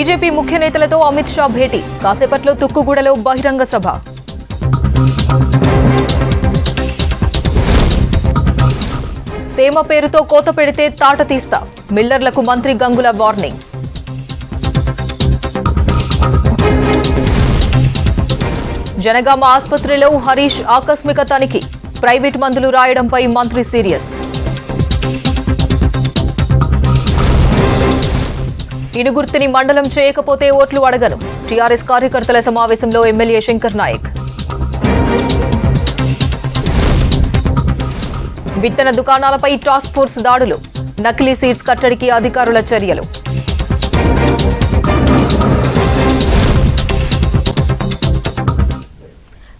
BJP ముఖ్య నేతలతో అమిత్ షా భేటీ. కాసేపట్లో తుక్కుగూడలో బహిరంగ సభ. తేమ పేరుతో కోత పెడితే తాట తీస్తా. మిల్లర్లకు మంత్రి గంగుల వార్నింగ్. జనగామ ఆసుపత్రిలో హరీష్ ఆకస్మిక తనిఖీ. ప్రైవేట్ మందులు రాయడంపై మంత్రి సీరియస్. ఇనుగుర్తిని మండలం చేయకపోతే ఓట్లు అడగను. టీఆర్ఎస్ కార్యకర్తల సమావేశంలో ఎమ్మెల్యే శంకర్ నాయక్. విత్తన దుకాణాలపై టాస్క్ ఫోర్స్ దాడులు. నకిలీ సీడ్స్ కట్టడికి అధికారుల చర్యలు.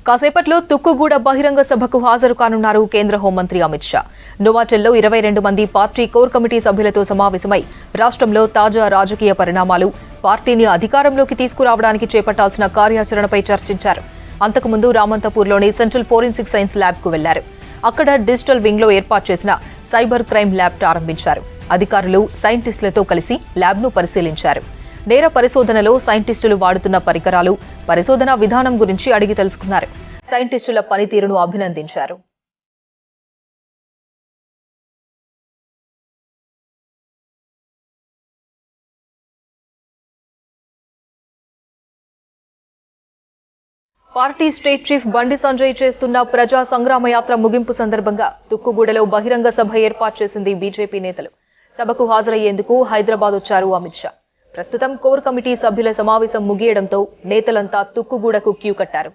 కాసేపట్లో తుక్కుగూడ బహిరంగ సభకు హాజరు కానున్నారు కేంద్ర హోంమంత్రి అమిత్ షా. నోవాటెల్లో 22 మంది పార్టీ కోర్ కమిటీ సభ్యులతో సమావేశమై రాష్ట్రంలో తాజా రాజకీయ పరిణామాలు, పార్టీని అధికారంలోకి తీసుకురావడానికి చేపట్టాల్సిన కార్యాచరణపై చర్చించారు. అంతకుముందు రామంతపూర్లోని సెంట్రల్ ఫోరెన్సిక్ సైన్స్ ల్యాబ్కు వెళ్లారు. అక్కడ డిజిటల్ వింగ్లో ఏర్పాటు చేసిన సైబర్ క్రైమ్ ల్యాబ్ ప్రారంభించారు. అధికారులు సైంటిస్టులతో కలిసి ల్యాబ్ను పరిశీలించారు. నేర పరిశోధనలో సైంటిస్టులు వాడుతున్న పరికరాలు, పరిశోధనా విధానం గురించి అడిగి తెలుసుకున్నారు. సైంటిస్టుల పనితీరును అభినందించారు. Party state chief Bandi Sanjay చేస్తున్న ప్రజా సంగ్రామ యాత్ర ముగింపు సందర్భంగా తుక్కుగూడలో బహిరంగ సభ ఏర్పాటు చేసింది బీజేపీ నేతలు. సభకు హాజరయ్యేందుకు హైదరాబాద్ వచ్చారు అమిత్ షా. ప్రస్తుతం కోర్ కమిటీ సభ్యుల సమావేశం ముగియడంతో నేతలంతా తుక్కుగూడకు క్యూ కట్టారు.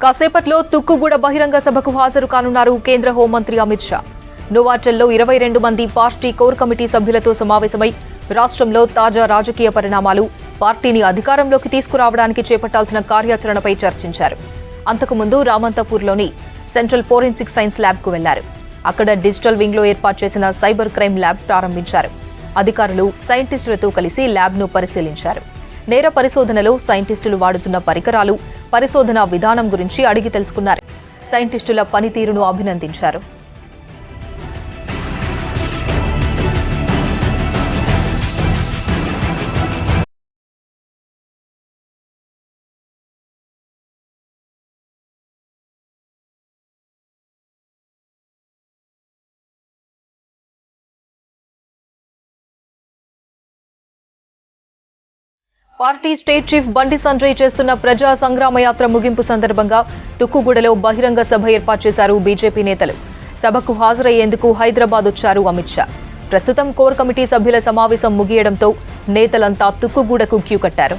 కాసేపట్లో తుక్కుగూడ బహిరంగ సభకు హాజరు కానున్నారు కేంద్ర హోంమంత్రి అమిత్ షా. నోవాటెల్లో 22 మంది పార్టీ కోర్ కమిటీ సభ్యులతో సమావేశమై రాష్ట్రంలో తాజా రాజకీయ పరిణామాలు, పార్టీని అధికారంలోకి తీసుకురావడానికి చేపట్టాల్సిన కార్యాచరణపై చర్చించారు. అంతకుముందు రామంతపూర్లోని సెంట్రల్ ఫోరెన్సిక్ సైన్స్ ల్యాబ్కు వెళ్లారు. అక్కడ డిజిటల్ వింగ్లో ఏర్పాటు చేసిన సైబర్ క్రైమ్ ల్యాబ్ ప్రారంభించారు. అధికారులు సైంటిస్టులతో కలిసి ల్యాబ్ను పరిశీలించారు. నేర పరిశోధనలో సైంటిస్టులు వాడుతున్న పరికరాలు, పరిశోధనా విధానం గురించి అడిగి తెలుసుకున్నారు. సైంటిస్టుల పనితీరును అభినందించారు. Party state chief Bandi Sanjay చేస్తున్న ప్రజా సంగ్రామ యాత్ర ముగింపు సందర్భంగా తుక్కుగూడలో బహిరంగ సభ ఏర్పాటు చేశారు బీజేపీ నేతలు. సభకు హాజరయ్యేందుకు హైదరాబాద్ వచ్చారు అమిత్ షా. ప్రస్తుతం కోర్ కమిటీ సభ్యుల సమావేశం ముగియడంతో నేతలంతా తుక్కుగూడకు క్యూ కట్టారు.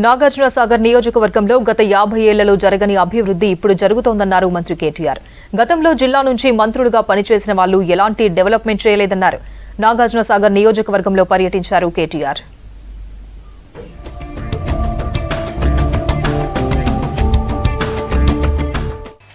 నాగార్జున సాగర్ నియోజకవర్గంలో గత 50 ఏళ్లలో జరగని అభివృద్ధి ఇప్పుడు జరుగుతోందన్నారు మంత్రి కేటీఆర్. గతంలో జిల్లా నుంచి మంత్రులుగా పనిచేసిన వాళ్లు ఎలాంటి డెవలప్మెంట్ చేయలేదన్నారు. నాగార్జున సాగర్ నియోజకవర్గంలో పర్యటించారు కేటీఆర్.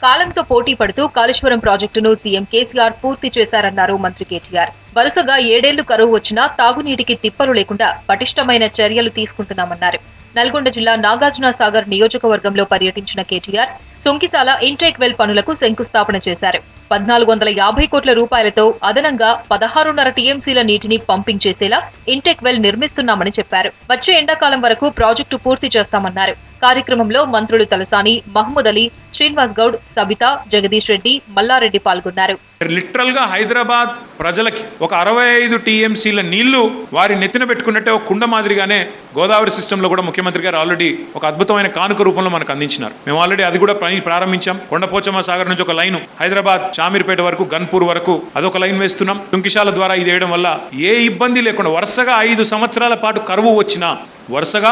కాలంతో పోటీ పడుతూ కాళేశ్వరం ప్రాజెక్టును సీఎం కేసీఆర్ పూర్తి చేశారన్నారు మంత్రి కేటీఆర్. వరుసగా 7 ఏళ్లు కరువు వచ్చినా తాగునీటికి తిప్పలు లేకుండా పటిష్టమైన చర్యలు తీసుకుంటున్నామన్నారు. నల్గొండ జిల్లా నాగార్జున సాగర్ నియోజకవర్గంలో పర్యటించిన కేటీఆర్ సొంకిసాల ఇంటేక్ వెల్ పనులకు శంకుస్థాపన చేశారు. 1450 కోట్ల రూపాయలతో అదనంగా 16.5 టీఎంసీల నీటిని పంపింగ్ చేసేలా ఇంటెక్ వెల్ నిర్మిస్తున్నామని చెప్పారు. వచ్చే ఎండాకాలం వరకు ప్రాజెక్టు పూర్తి చేస్తామన్నారు. కార్యక్రమంలో మంత్రులు తలసాని, మహమూద్ అలీ, శ్రీనివాస్ గౌడ్, సబిత, జగదీష్ రెడ్డి, మల్లారెడ్డి పాల్గొన్నారు. లిటరల్ గా హైదరాబాద్ ప్రజలకి ఒక 65 టీఎంసీల నీళ్లు వారి నెత్తిన పెట్టుకున్నట్టే ఒక కుండ మాదిరిగానే గోదావరి సిస్టమ్ లో కూడా ముఖ్యమంత్రి గారు ఆల్రెడీ ఒక అద్భుతమైన కానుక రూపంలో మనకు అందించినారు. మేము ఆల్రెడీ అది కూడా ప్రారంభించాం. కొండపోచమ్మ సాగర్ నుంచి ఒక లైన్ హైదరాబాద్ చామీర్పేట వరకు, గన్పూర్ వరకు అదొక లైన్ వేస్తున్నాం. తుంకిశాల ద్వారా ఇది వేయడం వల్ల ఏ ఇబ్బంది లేకుండా వరుసగా 5 సంవత్సరాల పాటు కరువు వచ్చినా, వరుసగా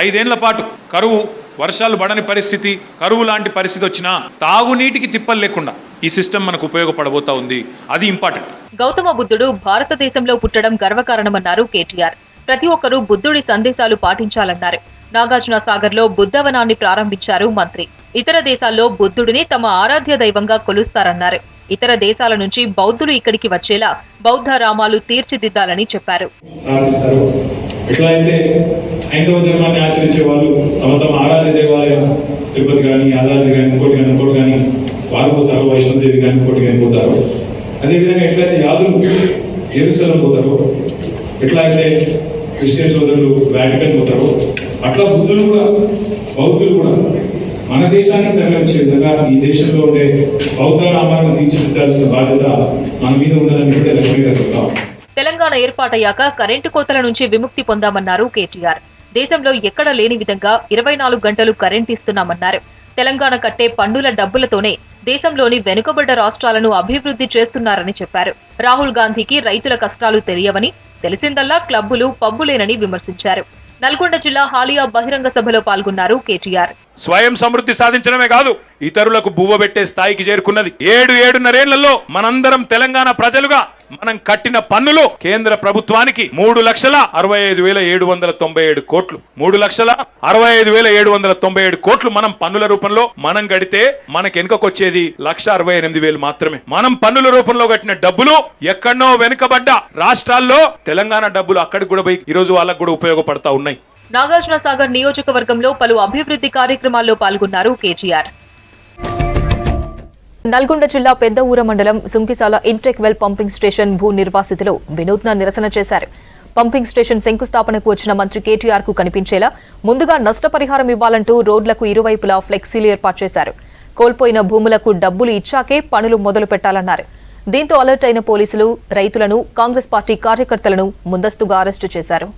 5 ఏళ్ల పాటు కరువు, వర్షాలు పడని పరిస్థితి, కరువు లాంటి పరిస్థితి వచ్చినా తాగునీటికి తిప్పలు లేకుండా ఈ సిస్టమ్ మనకు ఉపయోగపడబోతా ఉంది. అది ఇంపార్టెంట్. గౌతమ బుద్ధుడు భారతదేశంలో పుట్టడం గర్వకారణమన్నారు కేటీఆర్. ప్రతి ఒక్కరూ బుద్ధుడి సందేశాలు పాటించాలన్నారు. నాగార్జున సాగర్ లో బుద్ధవనాన్ని ప్రారంభించారు మంత్రి. ఇతర దేశాల్లో బుద్ధుడిని తమ ఆరాధ్య దైవంగా కొలుస్తారన్నారు. ఇతర దేశాల నుంచి బౌద్ధులు ఇక్కడికి వచ్చేలా బౌద్ధ రామాలు తీర్చిదిద్దాలని చెప్పారు. ఎట్లా అయితే హైందవ ధర్మాన్ని ఆచరించే వాళ్ళు తమ ఆరాధ్య దేవాలయం తిరుపతి కానీ, యాదాద్రి కానీ, ఇంకోటి కానీ వారు పోతారు, వైష్ణోదేవి కానీ ఇంకోటి కానీ పోతారు. అదేవిధంగా ఎట్లయితే యాదులు జెరూసలేం పోతారో, ఎట్లా అయితే క్రిస్టియన్ సోదరులు వాటికన్ పోతారో, అట్లా బుద్ధులు కూడా, బౌద్ధులు కూడా మన దేశానికి తరలించే విధంగా ఈ దేశంలో ఉండే బౌద్ధ రామాలను తీర్చిదిద్దాల్సిన బాధ్యత మన మీద ఉన్నదని ఇప్పుడే లక్ష్మీ గారు చెప్తాం. తెలంగాణ ఏర్పాటయ్యాక కరెంటు కోతల నుంచి విముక్తి పొందామన్నారు కేటీఆర్. దేశంలో ఎక్కడ లేని విధంగా 24 గంటలు కరెంట్ ఇస్తున్నామన్నారు. తెలంగాణ కట్టే పన్నుల డబ్బులతోనే దేశంలోని వెనుకబడ్డ రాష్ట్రాలను అభివృద్ధి చేస్తున్నారని చెప్పారు. రాహుల్ గాంధీకి రైతుల కష్టాలు తెలియవని, తెలిసిందల్లా క్లబ్బులు, పబ్బులేనని విమర్శించారు. నల్గొండ జిల్లా హాలియా బహిరంగ సభలో పాల్గొన్నారు కేటీఆర్. స్వయం సమృద్ధి సాధించడమే కాదు, ఇతరులకు బువ్వ పెట్టే స్థాయికి చేరుకున్నది. 7-7.5 తెలంగాణ ప్రజలుగా మనం కట్టిన పన్నులు కేంద్ర ప్రభుత్వానికి 3,65,797 కోట్లు. 3,65,797 కోట్లు మనం పన్నుల రూపంలో మనం గడితే మనకి వెనుకకొచ్చేది 1,68,000 మాత్రమే. మనం పన్నుల రూపంలో కట్టిన డబ్బులు ఎక్కడో వెనుకబడ్డ రాష్ట్రాల్లో తెలంగాణ డబ్బులు అక్కడికి కూడా పోయి ఈరోజు వాళ్ళకు కూడా ఉపయోగపడతా ఉన్నాయి. నాగార్జున సాగర్ నియోజకవర్గంలో పలు అభివృద్ధి కార్యక్రమాల్లో పాల్గొన్నారు కేటీఆర్. నల్గొండ జిల్లా పెద్ద ఊర మండలం Sunkisala intake well pumping station భూ నిర్వాసితులు వినూత్న నిరసన చేశారు. పంపింగ్ స్టేషన్ శంకుస్థాపనకు వచ్చిన మంత్రి కేటీఆర్ కు కనిపించేలా ముందుగా నష్టపరిహారం ఇవ్వాలంటూ రోడ్లకు ఇరువైపులా ఫ్లెక్సీలు ఏర్పాటు చేశారు. కోల్పోయిన భూములకు డబ్బులు ఇచ్చాకే పనులు మొదలు పెట్టాలన్నారు. దీంతో అలర్ట్ అయిన పోలీసులు రైతులను, కాంగ్రెస్ పార్టీ కార్యకర్తలను ముందస్తుగా అరెస్టు చేశారు.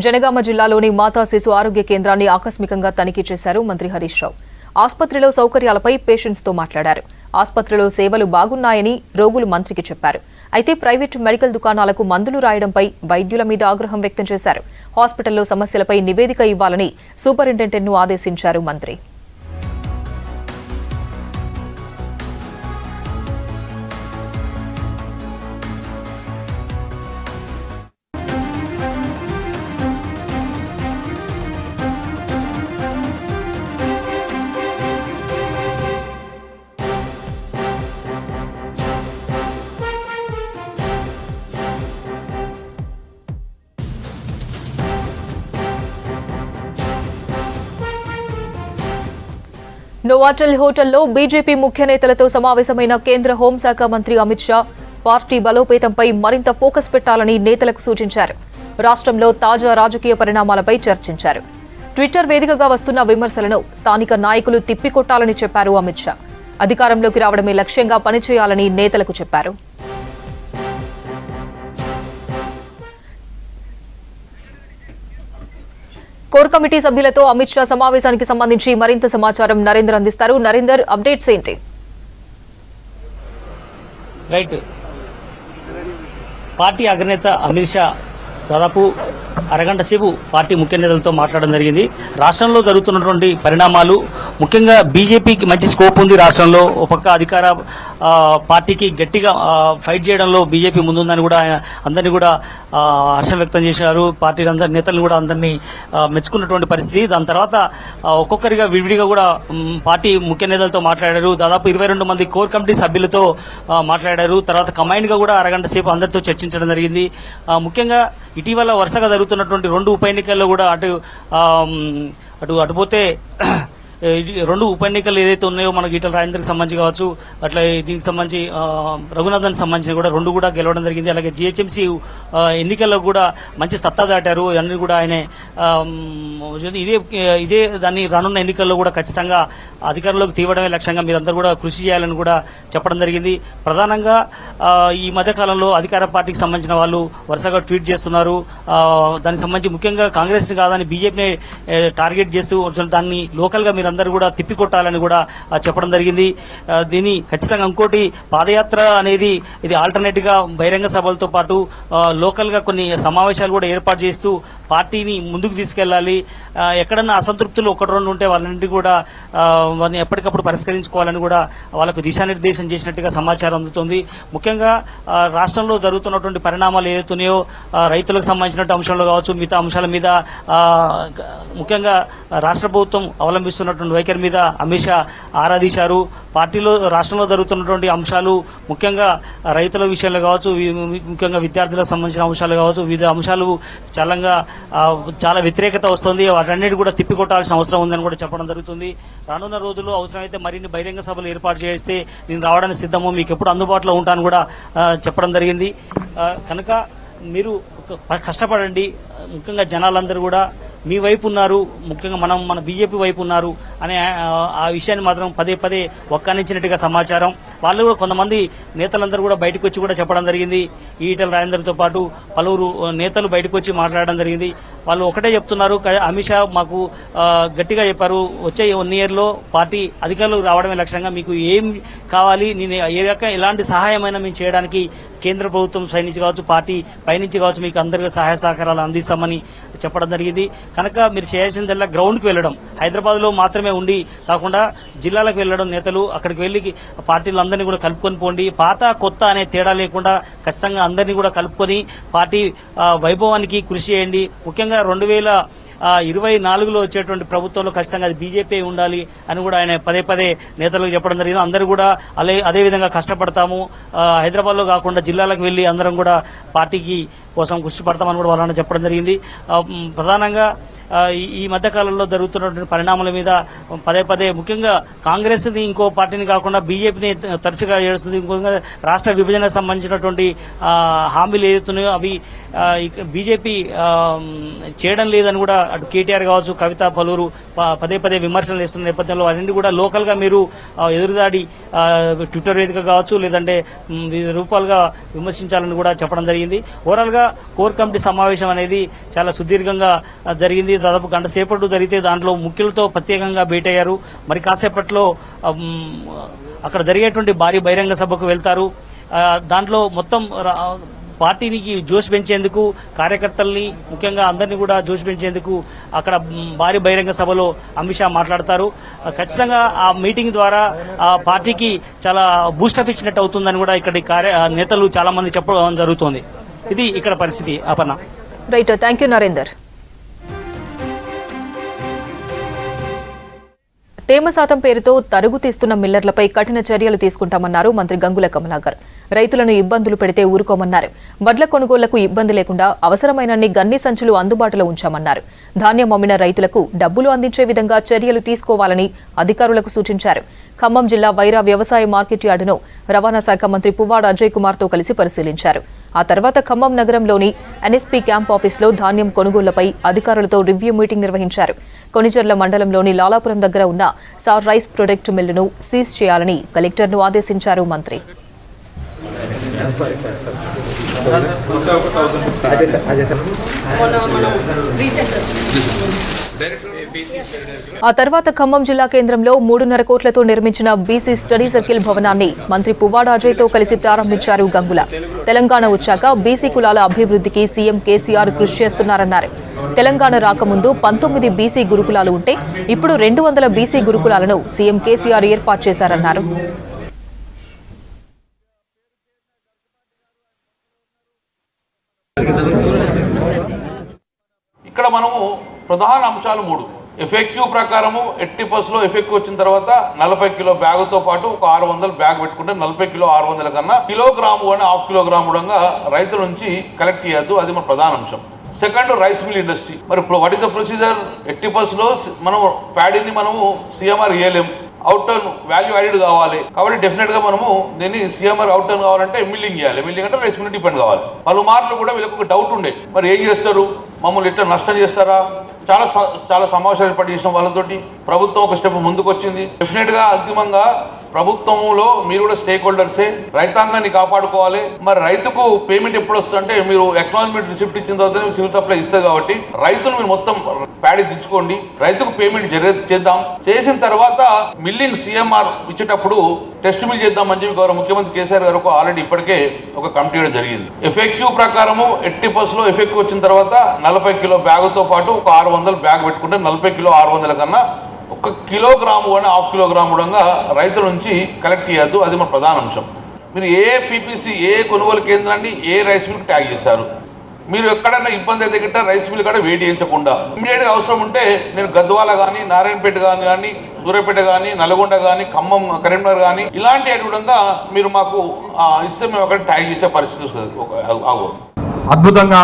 జనగామ జిల్లాలోని మాతా శిశు ఆరోగ్య కేంద్రాన్ని ఆకస్మికంగా తనిఖీ చేశారు మంత్రి హరీష్ రావు. ఆసుపత్రిలో సౌకర్యాలపై పేషెంట్స్ తో మాట్లాడారు. ఆసుపత్రిలో సేవలు బాగున్నాయని రోగులు మంత్రికి చెప్పారు. అయితే ప్రైవేటు మెడికల్ దుకాణాలకు మందులు రాయడంపై వైద్యుల మీద ఆగ్రహం వ్యక్తం చేశారు. హాస్పిటల్లో సమస్యలపై నివేదిక ఇవ్వాలని సూపరింటెండెంట్ను ఆదేశించారు మంత్రి. నోవాటెల్ హోటల్లో బీజేపీ ముఖ్య నేతలతో సమావేశమైన కేంద్ర హోంశాఖ మంత్రి అమిత్ షా పార్టీ బలోపేతంపై మరింత ఫోకస్ పెట్టాలని నేతలకు సూచించారు. రాష్ట్రంలో తాజా రాజకీయ పరిణామాలపై చర్చించారు. ట్విట్టర్ వేదికగా వస్తున్న విమర్శలను స్థానిక నాయకులు తిప్పికొట్టాలని చెప్పారు అమిత్ షా. అధికారంలోకి రావడమే లక్ష్యంగా పనిచేయాలని నేతలకు చెప్పారు. కోర్ కమిటీ సభ్యులతో అమిత్ షా సమావేశానికి సంబంధించి మరింత సమాచారం నరేందర్ అందిస్తారు. నరేందర్, అప్డేట్స్ ఏంటి? రైట్, పార్టీ అగ్రనేత అమిత్ షా దాదాపు అరగంట సేపు పార్టీ ముఖ్య నేతలతో మాట్లాడడం జరిగింది. రాష్ట్రంలో జరుగుతున్నటువంటి పరిణామాలు, ముఖ్యంగా బీజేపీకి మంచి స్కోప్ ఉంది రాష్ట్రంలో. ఒక పక్క అధికార పార్టీకి గట్టిగా ఫైట్ చేయడంలో బీజేపీ ముందుందని కూడా అందరినీ కూడా హర్షం వ్యక్తం చేశారు. పార్టీ నేతలను కూడా అందరినీ మెచ్చుకున్నటువంటి పరిస్థితి. దాని తర్వాత ఒక్కొక్కరిగా విడివిడిగా కూడా పార్టీ ముఖ్య నేతలతో మాట్లాడారు. దాదాపు 22 మంది కోర్ కమిటీ సభ్యులతో మాట్లాడారు. తర్వాత కంబైన్డ్ గా కూడా అరగంట సేపు అందరితో చర్చించడం జరిగింది. ముఖ్యంగా ఇటీవల వరుసగా జరుగుతున్నటువంటి 2 ఉప ఎన్నికల్లో కూడా అటుపోతే 2 ఉప ఎన్నికలు ఏదైతే ఉన్నాయో మనకి ఈటల రాజేందర్కి సంబంధించి కావచ్చు, అట్లా దీనికి సంబంధించి రఘునాథన్కి సంబంధించి కూడా 2 కూడా గెలవడం జరిగింది. అలాగే జిహెచ్ఎంసీ ఎన్నికల్లో కూడా మంచి సత్తా చాటారు. అన్ని కూడా ఆయన ఇదే దాన్ని రానున్న ఎన్నికల్లో కూడా ఖచ్చితంగా అధికారంలోకి తీయడమే లక్ష్యంగా మీరందరూ కూడా కృషి చేయాలని కూడా చెప్పడం జరిగింది. ప్రధానంగా ఈ మధ్య కాలంలో అధికార పార్టీకి సంబంధించిన వాళ్ళు వరుసగా ట్వీట్ చేస్తున్నారు. దానికి సంబంధించి ముఖ్యంగా కాంగ్రెస్ని కాదని బీజేపీని టార్గెట్ చేస్తూ దాన్ని లోకల్గా మీరందరూ కూడా తిప్పికొట్టాలని కూడా చెప్పడం జరిగింది. దీన్ని ఖచ్చితంగా ఇంకోటి పాదయాత్ర అనేది ఇది ఆల్టర్నేటివ్ గా బహిరంగ సభలతో పాటు లోకల్ గా కొన్ని సమావేశాలు కూడా ఏర్పాటు చేస్తూ పార్టీని ముందుకు తీసుకెళ్లాలి. ఎక్కడన్నా అసంతృప్తులు 1-2 ఉంటే వాళ్ళంటి కూడా వాళ్ళని ఎప్పటికప్పుడు పరిష్కరించుకోవాలని కూడా వాళ్ళకు దిశానిర్దేశం చేసినట్టుగా సమాచారం అందుతుంది. ముఖ్యంగా రాష్ట్రంలో జరుగుతున్నటువంటి పరిణామాలు ఏదైతున్నాయో రైతులకు సంబంధించిన అంశాల్లో కావచ్చు, మిగతా అంశాల మీద ముఖ్యంగా రాష్ట్ర ప్రభుత్వం అవలంబిస్తున్నటువంటి వైఖరి మీద అమిత్ షా ఆరాధించారు. పార్టీలో రాష్ట్రంలో జరుగుతున్నటువంటి అంశాలు ముఖ్యంగా రైతుల విషయంలో కావచ్చు, ముఖ్యంగా విద్యార్థులకు సంబంధించిన అంశాలు కావచ్చు, వివిధ అంశాలు చాలా వ్యతిరేకత వస్తుంది. వాటన్నిటి కూడా తిప్పికొట్టాల్సిన అవసరం ఉందని కూడా చెప్పడం జరుగుతుంది. రానున్న రోజుల్లో అవసరమైతే మరిన్ని బహిరంగ సభలు ఏర్పాటు చేస్తే నేను రావడానికి సిద్ధము, మీకు ఎప్పుడు అందుబాటులో ఉంటాను కూడా చెప్పడం జరిగింది. కనుక మీరు కష్టపడండి. ముఖ్యంగా జనాలందరూ కూడా మీ వైపు ఉన్నారు, ముఖ్యంగా మన బీజేపీ వైపు ఉన్నారు అనే ఆ విషయాన్ని మాత్రం పదే ఒక్కానించినట్టుగా సమాచారం. వాళ్ళు కూడా కొంతమంది నేతలందరూ కూడా బయటకు వచ్చి కూడా చెప్పడం జరిగింది. ఈటల రాజేందర్తో పాటు పలువురు నేతలు బయటకు వచ్చి మాట్లాడడం జరిగింది. వాళ్ళు ఒకటే చెప్తున్నారు, అమిత్ షా మాకు గట్టిగా చెప్పారు, వచ్చే 1 year లో పార్టీ అధికారులకు రావడమే లక్ష్యంగా, మీకు ఏం కావాలి, నేను ఎలాంటి సహాయమైనా మేము చేయడానికి కేంద్ర ప్రభుత్వం నుంచి కావచ్చు, పార్టీ పైనుంచి కావచ్చు, మీకు అందరికీ సహాయ సహకారాలు అందిస్తామని చెప్పడం జరిగింది. కనుక మీరు చేయాల్సిందల్లా గ్రౌండ్కి వెళ్ళడం, హైదరాబాద్లో మాత్రమే ఉండి కాకుండా జిల్లాలకు వెళ్ళడం, నేతలు అక్కడికి వెళ్ళి పార్టీలు అందరినీ కూడా కలుపుకొని పోండి. పాత కొత్త అనే తేడా లేకుండా ఖచ్చితంగా అందరినీ కూడా కలుపుకొని పార్టీ వైభవానికి కృషి చేయండి. ముఖ్యంగా 2024లో వచ్చేటువంటి ప్రభుత్వంలో ఖచ్చితంగా అది బీజేపీ ఉండాలి అని కూడా ఆయన పదే నేతలకు చెప్పడం జరిగింది. అందరూ కూడా అదే విధంగా కష్టపడతాము, హైదరాబాద్లో కాకుండా జిల్లాలకు వెళ్లి అందరం కూడా పార్టీకి కోసం కృషి పడతామని కూడా వాళ్ళని చెప్పడం జరిగింది. ప్రధానంగా ఈ మధ్య కాలంలో జరుగుతున్నటువంటి పరిణామాల మీద పదే ముఖ్యంగా కాంగ్రెస్ ని ఇంకో పార్టీని కాకుండా బీజేపీని తరచుగా చేస్తుంది. ఇంకొక రాష్ట్ర విభజనకు సంబంధించినటువంటి హామీలు ఏదైతున్నాయో అవి బీజేపీ చేయడం లేదని కూడా అటు కేటీఆర్ కావచ్చు, కవిత పలువురు పదే విమర్శలు చేస్తున్న నేపథ్యంలో అన్ని కూడా లోకల్ గా మీరు ఎదురుదాడి ట్విట్టర్ వేదిక కావచ్చు, లేదంటే వివిధ రూపాలుగా విమర్శించాలని కూడా చెప్పడం జరిగింది. ఓవరాల్ గా కోర్ కమిటీ సమావేశం అనేది చాలా సుదీర్ఘంగా జరిగింది. దాదాపు గంట సేపటి జరిగితే దాంట్లో ముఖ్యులతో ప్రత్యేకంగా భేటీ అయ్యారు. మరి కాసేపట్లో అక్కడ జరిగేటువంటి భారీ బహిరంగ సభకు వెళ్తారు. దాంట్లో మొత్తం పార్టీనికి జోష్ పెంచేందుకు, కార్యకర్తల్ని ముఖ్యంగా అందరినీ కూడా జోష్ పెంచేందుకు అక్కడ భారీ బహిరంగ సభలో అమిత్ షా మాట్లాడతారు. ఖచ్చితంగా ఆ మీటింగ్ ద్వారా ఆ పార్టీకి చాలా బూస్టప్ ఇచ్చినట్టు అవుతుందని కూడా ఇక్కడి నేతలు చాలా మంది చెప్పడం జరుగుతోంది. ఇది ఇక్కడ పరిస్థితి. Aparna. Right, thank you Narender. తేమ శాతం పేరుతో తరుగు తీస్తున్న మిల్లర్లపై కఠిన చర్యలు తీసుకుంటామన్నారు మంత్రి గంగుల కమలాకర్. రైతులను ఇబ్బందులు పెడితే ఊరుకోమన్నారు. వడ్ల కొనుగోళ్లకు ఇబ్బంది లేకుండా అవసరమైనన్ని గన్ని సంచులు అందుబాటులో ఉంచామన్నారు. ధాన్యం అమ్మిన రైతులకు డబ్బులు అందించే విధంగా చర్యలు తీసుకోవాలని అధికారులకు సూచించారు. ఖమ్మం జిల్లా వైరా వ్యవసాయ మార్కెట్ యార్డును రవాణా శాఖ మంత్రి పువ్వాడ అజయ్ కుమార్తో కలిసి పరిశీలించారు. ఆ తర్వాత ఖమ్మం నగరంలోని ఎన్ఎస్పీ క్యాంప్ ఆఫీసులో ధాన్యం కొనుగోళ్లపై అధికారులతో రివ్యూ మీటింగ్ నిర్వహించారు. కొనిజర్ల మండలంలోని లాలాపురం దగ్గర ఉన్న సార్ రైస్ ప్రొడక్ట్ మిల్లును సీజ్ చేయాలని కలెక్టర్ను ఆదేశించారు మంత్రి. మొన్న మనం రీసెంట్ ఆ తర్వాత ఖమ్మం జిల్లా కేంద్రంలో 3.5 కోట్లతో నిర్మించిన బీసీ స్టడీ సర్కిల్ భవనాన్ని మంత్రి పువ్వాడ అజయ్తో కలిసి ప్రారంభించారు గంగుల. తెలంగాణ వచ్చాక బీసీ కులాల అభివృద్ధికి సీఎం కేసీఆర్ కృషి చేస్తున్నారన్నారు. తెలంగాణ రాకముందు 19 బీసీ గురుకులాలు ఉంటే ఇప్పుడు 200 బీసీ గురుకులాలను సీఎం కేసీఆర్ ఏర్పాటు చేశారన్నారు. ఇక్కడ మనము ప్రధాన అంశాలు 3. ఎఫెక్టివ్ ప్రకారము 80% ఎఫెక్టివ్ వచ్చిన తర్వాత 40 కిలో బ్యాగుతో పాటు ఒక 600 బ్యాగ్ పెట్టుకుంటే 40 కిలో 600 కన్నా కిలోగ్రాము అని 1/2 కిలోగ్రాము కూడా రైతుల నుంచి కలెక్ట్ చేయొద్దు. అది మన ప్రధాన అంశం. Second, rice mill industry. మరి ఇప్పుడు వాట్ ఇస్ ద ప్రొసీజర్? 80%లో మనం ప్యాడీని మనము సిఎంఆర్ ఇవ్వలేము. అవుట్ టర్న్ వాల్యూ యాడెడ్ కావాలి. కాబట్టి డెఫినెట్ గా మనము దీన్ని సిఎంఆర్ అవుట్ టర్న్ కావాలంటే మిల్లింగ్ చేయాలి. మిల్లింగ్ అంటే రైస్ మిల్ డిపెండ్ కావాలి. పలుమార్లు కూడా వీళ్ళకి ఒక డౌట్ ఉండే, మరి ఏం చేస్తారు, మమ్మల్ని ఇట్లా నష్టం చేస్తారా? చాలా సమావేశాలు ఏర్పాటు చేసిన వాళ్ళతోటి ప్రభుత్వం ఒక స్టెప్ ముందుకు వచ్చింది. డెఫినెట్ గా అంతిమంగా ప్రభుత్వంలో మీరు కూడా స్టేక్ హోల్డర్సే, రైతాంగాన్ని కాపాడుకోవాలి. మరి రైతుకు పేమెంట్ ఎప్పుడు వస్తుందంటే మీరు అక్నాలజ్మెంట్ రిసిప్ట్ ఇచ్చిన తర్వాత సివిల్ సప్లై ఇస్తుంది. కాబట్టి రైతులు మీరు మొత్తం ప్యాడీ దించుకోండి, రైతుకు పేమెంట్ చేద్దాం. చేసిన తర్వాత మిల్లింగ్ సిఎంఆర్ ఇచ్చేటప్పుడు టెస్ట్ మిల్ చేద్దామని చెప్పి గౌరవ ముఖ్యమంత్రి కేసీఆర్ గారు ఆల్రెడీ ఇప్పటికే ఒక కమిటీ ఇవ్వడం జరిగింది. ఎఫెక్టివ్ ప్రకారము 80%లో ఎఫెక్టివ్ వచ్చిన తర్వాత 40 కిలో బ్యాగుతో పాటు ఒక 600 బ్యాగ్ పెట్టుకుంటే 40 కిలో 600 కన్నా 1 కిలోగ్రాము అని 1/2 కిలోగ్రాము కూడా రైతుల నుంచి కలెక్ట్ చేయొద్దు. అది మన ప్రధాన అంశం. మీరు ఏ పీపీసీ, ఏ కొనుగోలు కేంద్రాన్ని ఏ రైస్ మిల్క్ ట్యాగ్ చేశారు? మీరు ఎక్కడైనా ఇబ్బంది అయితే గిట్ట రైస్ మిల్ కూడా వెయిట్ చేయించకుండా ఇమీడియట్గా అవసరం ఉంటే నేను గద్వాల కానీ, నారాయణపేట కానీ, సూర్యాపేట కానీ, నల్గొండ కానీ, ఖమ్మం, కరీంనగర్ కానీ ఇలాంటి విధంగా మీరు మాకు ఇస్తే మేము అక్కడ ట్యాగ్ చేసే పరిస్థితి వస్తుంది. అద్భుతంగా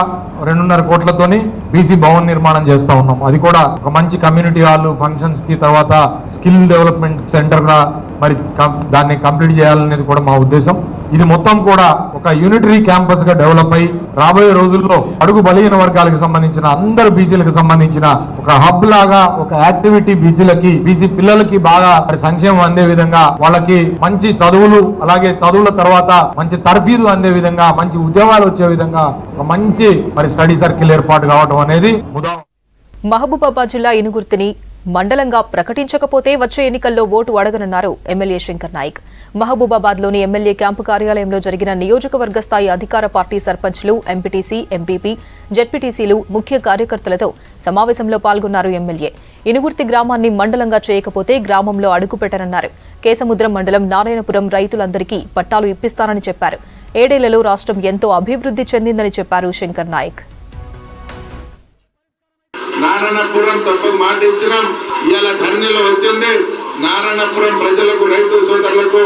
2.5 కోట్లతోని బీసీ భవన్ నిర్మాణం చేస్తా ఉన్నాం. అది కూడా ఒక మంచి కమ్యూనిటీ హాల్, ఫంక్షన్స్ కి, తర్వాత స్కిల్ డెవలప్మెంట్ సెంటర్ గా మరి దాన్ని కంప్లీట్ చేయాలనేది కూడా మా ఉద్దేశం. ఇది మొత్తం కూడా ఒక యూనిటరీ క్యాంపస్ గా డెవలప్ అయ్యి రాబోయే రోజుల్లో అడుగు బలహీన వర్గాలకు సంబంధించిన అందరు బీసీలకు సంబంధించిన ఒక హబ్ లాగా ఒక యాక్టివిటీ బీసీ పిల్లలకి బాగా సంక్షేమం అందే విధంగా, వాళ్ళకి మంచి చదువులు, అలాగే చదువుల తర్వాత మంచి తర్ఫీదు అందే విధంగా, మంచి ఉద్యోగాలు వచ్చే విధంగా ఒక మంచి మరి స్టడీ సర్కిల్ ఏర్పాటు కావడం అనేది ముదా. మహబూబాబాద్ జిల్లా ఇనుగుర్తిని మండలంగా ప్రకటించకపోతే వచ్చే ఎన్నికల్లో ఓటు అడగనున్నారు ఎమ్మెల్యే శంకర్ నాయక్. మహబూబాబాద్లోని ఎమ్మెల్యే క్యాంపు కార్యాలయంలో జరిగిన నియోజకవర్గ స్థాయి అధికార పార్టీ సర్పంచ్లు, ఎంపీటీసీ, ఎంపీపీ, జెడ్పీటీసీలు, ముఖ్య కార్యకర్తలతో సమావేశంలో పాల్గొన్నారు ఎమ్మెల్యే. ఇనుగుర్తి గ్రామాన్ని మండలంగా చేయకపోతే గ్రామంలో అడుగుపెట్టరన్నారు. కేసముద్రం మండలం నారాయణపురం రైతులందరికీ పట్టాలు ఇప్పిస్తానని చెప్పారు. 7 ఏళ్లలో రాష్ట్రం ఎంతో అభివృద్ధి చెందిందని చెప్పారు శంకర్ నాయక్. నారాయణపురం తప్ప మాట ఇచ్చినాం, ఇవాళ ధన్యలో వచ్చింది. నారాయణపురం ప్రజలకు, రైతు సోదరులకు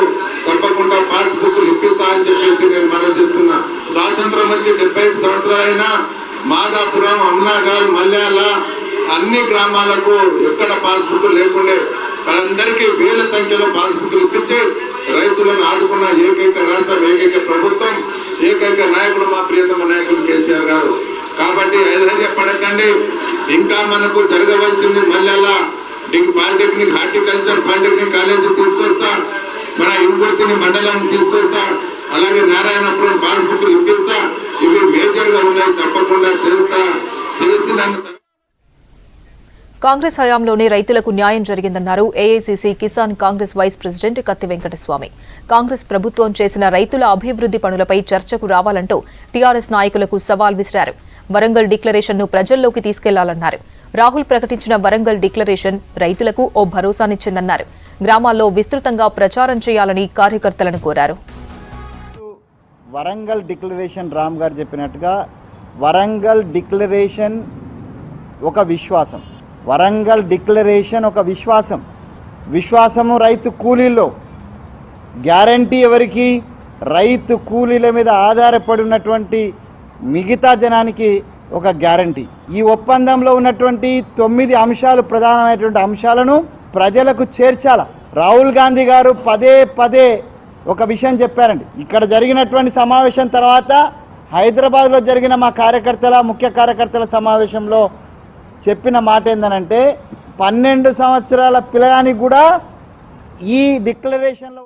తప్పకుండా పాస్ బుక్లు ఇప్పిస్తా అని చెప్పేసి నేను మనం చెప్తున్నా. స్వాతంత్రం వచ్చి 75 సంవత్సరాలైనా మాదాపురం, అమ్నాగాల్, మల్యాల అన్ని గ్రామాలకు ఎక్కడ పాస్ బుక్ లేకుండే వాళ్ళందరికీ వేల సంఖ్యలో పాస్ బుక్లు ఇప్పించి రైతులను ఆదుకున్న ఏకైక రాష్ట్రం, ఏకైక ప్రభుత్వం, ఏకైక నాయకుడు మా ప్రియతమ నాయకుడు కేసీఆర్ గారు. కాబట్టి ఐధైర్యపడకండి. ఇంకా మనకు జరగవలసింది Malyala polytechnic, horticulture polytechnic college తీసుకొస్తా, మన ఇనుగుర్తిని మండలాన్ని తీసుకొస్తా, అలాగే నారాయణపురం పాస్ బుక్లు ఇప్పిస్తా. ఇవి మేజర్ గా ఉన్నాయి, తప్పకుండా చేసినంత. కాంగ్రెస్ హయాంలోనే రైతులకు న్యాయం జరిగిందన్నారు AICC Kisan Congress vice president Katti Venkataswamy. Congress ప్రభుత్వం చేసిన రైతుల అభివృద్ధి పనులపై చర్చకు రావాలంటూ టీఆర్ఎస్ నాయకులకు సవాల్ విసిరారు. వరంగల్ డిక్లరేషన్ను ప్రజల్లోకి తీసుకెళ్లాలన్నారు. రాహుల్ ప్రకటించిన వరంగల్ డిక్లరేషన్ రైతులకు ఓ భరోసానిచ్చిందన్నారు. గ్రామాల్లో విస్తృతంగా ప్రచారం చేయాలని కార్యకర్తలను కోరారు. వరంగల్ డిక్లరేషన్ రామ్ గారు చెప్పినట్టుగా వరంగల్ డిక్లరేషన్ ఒక విశ్వాసం. వరంగల్ డిక్లరేషన్ ఒక విశ్వాసము రైతు కూలీల్లో. గ్యారంటీ ఎవరికి? రైతు కూలీల మీద ఆధారపడి ఉన్నటువంటి మిగతా జనానికి ఒక గ్యారంటీ. ఈ ఒప్పందంలో ఉన్నటువంటి 9 అంశాలు, ప్రధానమైనటువంటి అంశాలను ప్రజలకు చేర్చాల. రాహుల్ గాంధీ గారు పదే ఒక విషయం చెప్పారండి. ఇక్కడ జరిగినటువంటి సమావేశం తర్వాత హైదరాబాద్లో జరిగిన మా ముఖ్య కార్యకర్తల సమావేశంలో చెప్పిన మాట ఏందనంటే 12 సంవత్సరాల పిల్లగానికి కూడా ఈ డిక్లరేషన్లో